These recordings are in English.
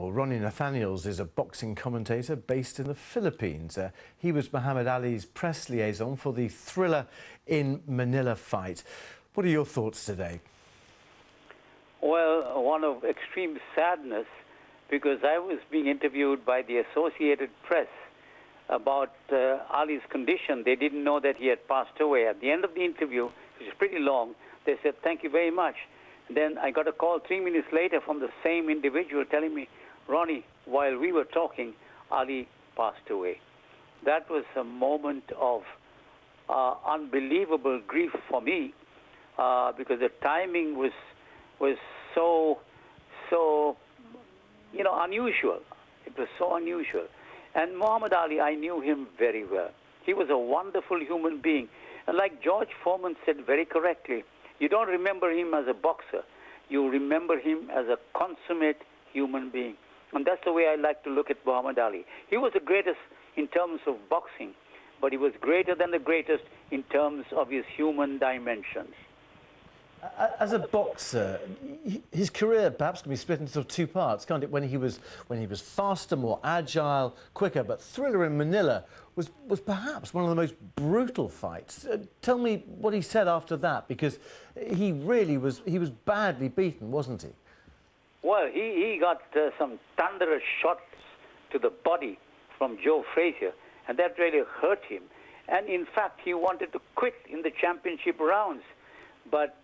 Well, Ronnie Nathanielsz is a boxing commentator based in the Philippines. He was Muhammad Ali's press liaison for the Thriller in Manila fight. What are your thoughts today? Well, one of extreme sadness, because I was being interviewed by the Associated Press about Ali's condition. They didn't know that he had passed away. At the end of the interview, which is pretty long, they said, "Thank you very much." And then I got a call 3 minutes later from the same individual telling me, "Ronnie, while we were talking, Ali passed away." That was a moment of unbelievable grief for me, because the timing was so unusual. It was so unusual. And Muhammad Ali, I knew him very well. He was a wonderful human being. And like George Foreman said very correctly, you don't remember him as a boxer. You remember him as a consummate human being. And that's the way I like to look at Muhammad Ali. He was the greatest in terms of boxing, but he was greater than the greatest in terms of his human dimensions. As a boxer, his career perhaps can be split into two parts, can't it? When he was faster, more agile, quicker. But Thriller in Manila was perhaps one of the most brutal fights. Tell me what he said after that, because he really was badly beaten, wasn't he? Well, he got some thunderous shots to the body from Joe Frazier, and that really hurt him. And in fact, he wanted to quit in the championship rounds. But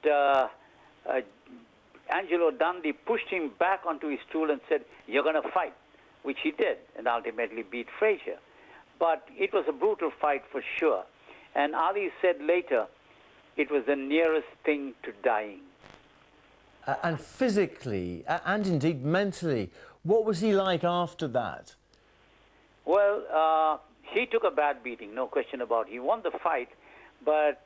Angelo Dundee pushed him back onto his stool and said, "You're going to fight," which he did, and ultimately beat Frazier. But it was a brutal fight for sure. And Ali said later, it was the nearest thing to dying. And physically, and indeed mentally, what was he like after that? Well, he took a bad beating, no question about it. He won the fight, but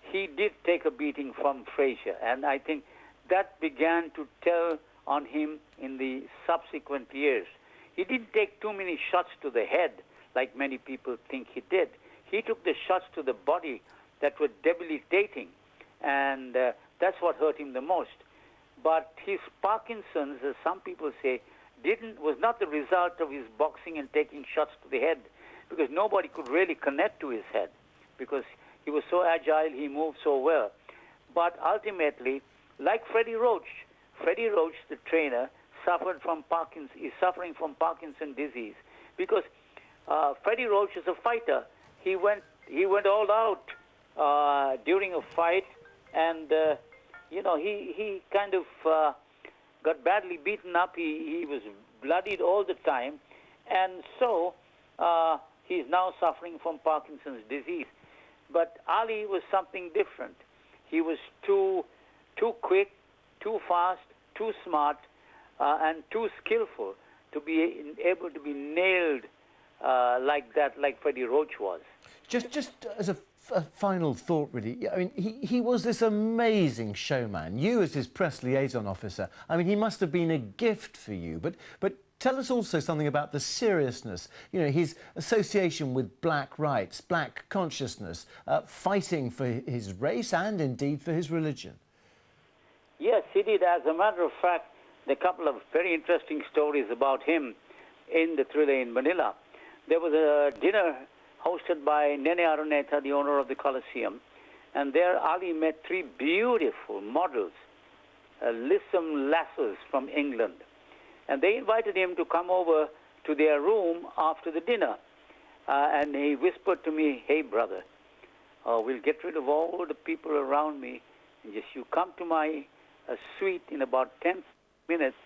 he did take a beating from Frazier, and I think that began to tell on him in the subsequent years. He didn't take too many shots to the head, like many people think he did. He took the shots to the body that were debilitating, and that's what hurt him the most. But his Parkinson's, as some people say, was not the result of his boxing and taking shots to the head, because nobody could really connect to his head, because he was so agile, he moved so well. But ultimately, like Freddie Roach, the trainer, is suffering from Parkinson's disease, because Freddie Roach is a fighter. He went all out during a fight, and he kind of got badly beaten up. He was bloodied all the time, and so he's now suffering from Parkinson's disease. But Ali was something different. He was too quick, too fast, too smart, and too skillful to be able to be nailed like that, like Freddie Roach was. Just as a final thought, really, I mean, he was this amazing showman. You, as his press liaison officer, I mean, he must have been a gift for you. But tell us also something about the seriousness, his association with black rights, black consciousness, fighting for his race and indeed for his religion. Yes, he did. As a matter of fact, there are a couple of very interesting stories about him in the Thriller in Manila. There was a dinner hosted by Nene Araneta, the owner of the Coliseum, and there Ali met three beautiful models, lissom lasses from England. And they invited him to come over to their room after the dinner. And he whispered to me, "Hey, brother, we'll get rid of all the people around me, and just you come to my suite in about 10 minutes,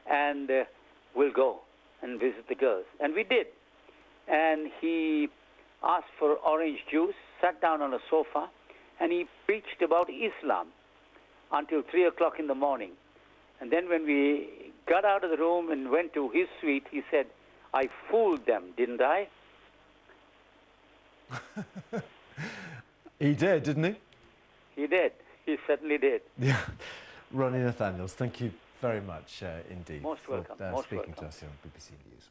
and we'll go and visit the girls." And we did. And he asked for orange juice, sat down on a sofa, and he preached about Islam until 3 o'clock in the morning. And then when we got out of the room and went to his suite, he said, "I fooled them, didn't I?" He did, didn't he? He did. He certainly did. Yeah. Ronnie Nathanielsz, thank you very much indeed Most welcome. for speaking to us here on BBC News.